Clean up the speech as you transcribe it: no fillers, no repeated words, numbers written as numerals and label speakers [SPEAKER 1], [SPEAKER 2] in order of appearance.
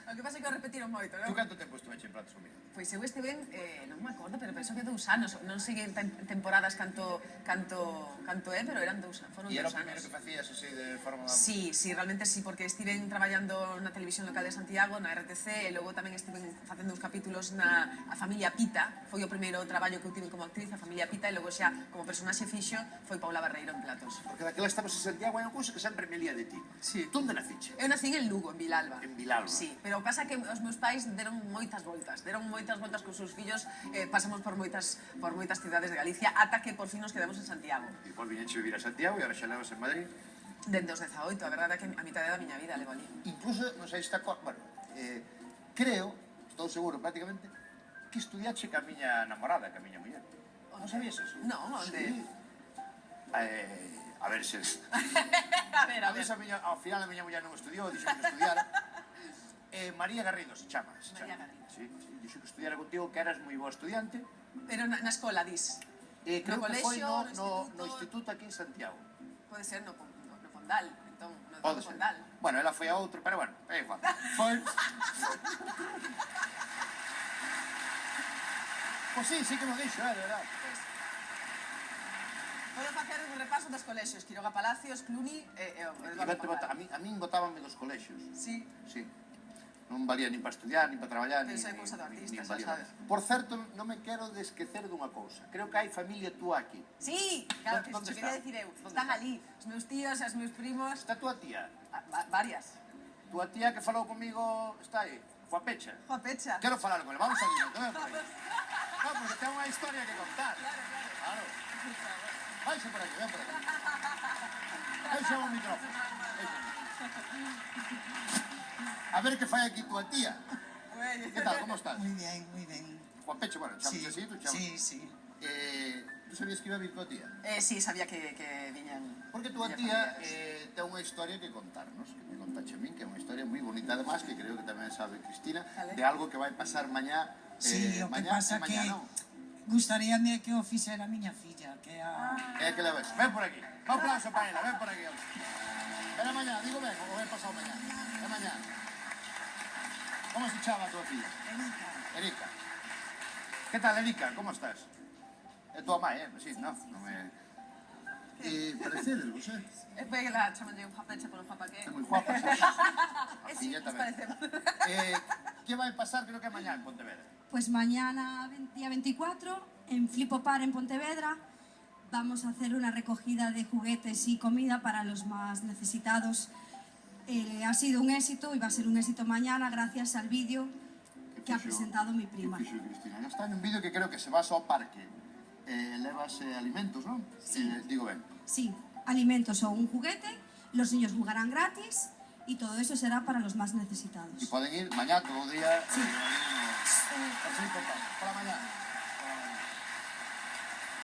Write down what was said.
[SPEAKER 1] O que pasa é que o repetiron moito, non?
[SPEAKER 2] Tú canto tempo estuveche en Pratos con Miranda?
[SPEAKER 1] Pois eu estive, non me acordo, pero penso que 2 anos. Non sei en temporadas canto pero eran 2 anos, foron 2 anos.
[SPEAKER 2] E era o primeiro que facías así de forma...
[SPEAKER 1] Sí, realmente sí, porque estiven traballando na televisión local de Santiago, na RTC, e logo tamén estiven facendo uns capítulos na A Familia Pita, foi o primeiro traballo que eu tive como actriz, A Familia Pita, e logo xa como personaxe fixo foi Paula Barreiro en Platos.
[SPEAKER 2] Porque daquela estabas en Santiago, hai unha cousa que sempre me lía de ti.
[SPEAKER 1] Sí.
[SPEAKER 2] Tú onde naciche?
[SPEAKER 1] Eu nací en Lugo, en Vilalba.
[SPEAKER 2] En Vilalba.
[SPEAKER 1] Sí, pero pasa que os meus pais deron moitas voltas con seus fillos, pasamos por moitas cidades de Galicia, ata que por fin nos quedamos en Santiago.
[SPEAKER 2] E depois viñeche vivir a Santiago e agora xa levas en Madrid.
[SPEAKER 1] Dende os 18, a verdade é que a mitad da miña vida levo ali.
[SPEAKER 2] Incluso, non sei se está... Bueno, creo, estou seguro prácticamente, que estudiache ca miña namorada, ca miña muller. Non sabías eso?
[SPEAKER 1] Non, onde?
[SPEAKER 2] Sí. A ver se...
[SPEAKER 1] A ver.
[SPEAKER 2] Ao final a miña muller non estudiou, dixo que estudiara. María Garrido se chama.
[SPEAKER 1] María Garrido.
[SPEAKER 2] Sí, dixo que estudiara contigo, que eras moi boa estudiante.
[SPEAKER 1] Pero na escola, dis?
[SPEAKER 2] Creo que foi
[SPEAKER 1] no
[SPEAKER 2] no instituto aquí en Santiago.
[SPEAKER 1] Pode ser no Fondal, entón, no
[SPEAKER 2] Pode ser.
[SPEAKER 1] Fondal.
[SPEAKER 2] Bueno, ela foi a outro, pero bueno, é igual. Foi... Pois sí que me dixo, de verdad.
[SPEAKER 1] Podo facer un repaso dos colexios, Quiroga Palacios, Cluny e Eduardo Fondal.
[SPEAKER 2] A min botábanme dos colexios.
[SPEAKER 1] Sí.
[SPEAKER 2] Sí. Non valía nin para estudiar, nin para traballar, nin
[SPEAKER 1] Penso é cousa do artista, xa
[SPEAKER 2] valía
[SPEAKER 1] sabes.
[SPEAKER 2] nada. Por certo, non me quero de esquecer dunha cousa. Creo que hai familia túa aquí.
[SPEAKER 1] Sí, claro, que
[SPEAKER 2] Donde
[SPEAKER 1] quería
[SPEAKER 2] está?
[SPEAKER 1] dicir eu.
[SPEAKER 2] Donde
[SPEAKER 1] Están
[SPEAKER 2] está?
[SPEAKER 1] ali, os meus tíos, os meus primos,
[SPEAKER 2] Está túa tía?
[SPEAKER 1] varias.
[SPEAKER 2] Túa tía que falou comigo está aí. Fua Pecha.
[SPEAKER 1] Joa Pecha.
[SPEAKER 2] Quero falar con ele. Vamos a ir. Ven por aí. Vamos, porque ten unha historia que contar. Claro. Vaixe por aquí, ven por aquí. Vaixe o micrófono. A ver que fai aquí túa tía. Que tal, como estás?
[SPEAKER 3] Muy bien, muy bien.
[SPEAKER 2] Juan Pecho, bueno, chamas así, tú chamas.
[SPEAKER 3] Sí, sí.
[SPEAKER 2] ¿Tú sabías que iba a vir túa tía?
[SPEAKER 1] Sí, sabía que viñan.
[SPEAKER 2] Porque túa tía ten unha historia que contarnos, que me contache a min, que é unha historia moi bonita, además, que creo que tamén sabe Cristina, de algo que vai pasar mañá.
[SPEAKER 3] Sí, o que pasa que gustaríame que o fixera a miña filla, que a...
[SPEAKER 2] Que la ves. Ven por aquí. Un aplauso para ela, ven por aquí. Ven a mañá, digo ven, o ven pasado mañá. Ven mañá. ¿Cómo se chama a tua filla? Erika. ¿Qué tal, Erika? ¿Cómo estás? É tua mãe, sí, non me... Parecedes, vos,
[SPEAKER 1] Foi que la chaman de un Joa Pecha por un Joa que...
[SPEAKER 2] É moi guapa, sí. A
[SPEAKER 1] Sí,
[SPEAKER 2] filla
[SPEAKER 1] nos
[SPEAKER 2] tamén.
[SPEAKER 1] parecemos.
[SPEAKER 2] Que vai pasar, creo que mañá en Pontevedra?
[SPEAKER 4] Pues mañana, día 24, en Flipopar en Pontevedra, vamos a hacer una recogida de juguetes y comida para los más necesitados. Ha sido un éxito y va a ser un éxito mañana gracias al vídeo que ha presentado mi prima.
[SPEAKER 2] Que fixo Cristina? Ya está en un vídeo que creo que se vas ao parque. Levas alimentos, non?
[SPEAKER 4] Sí.
[SPEAKER 2] Digo ben.
[SPEAKER 4] Sí, alimentos o un juguete, los niños jugarán gratis y todo eso será para los más necesitados.
[SPEAKER 2] E poden ir mañá todo o día.
[SPEAKER 4] Sí.
[SPEAKER 2] Así, por la mañana.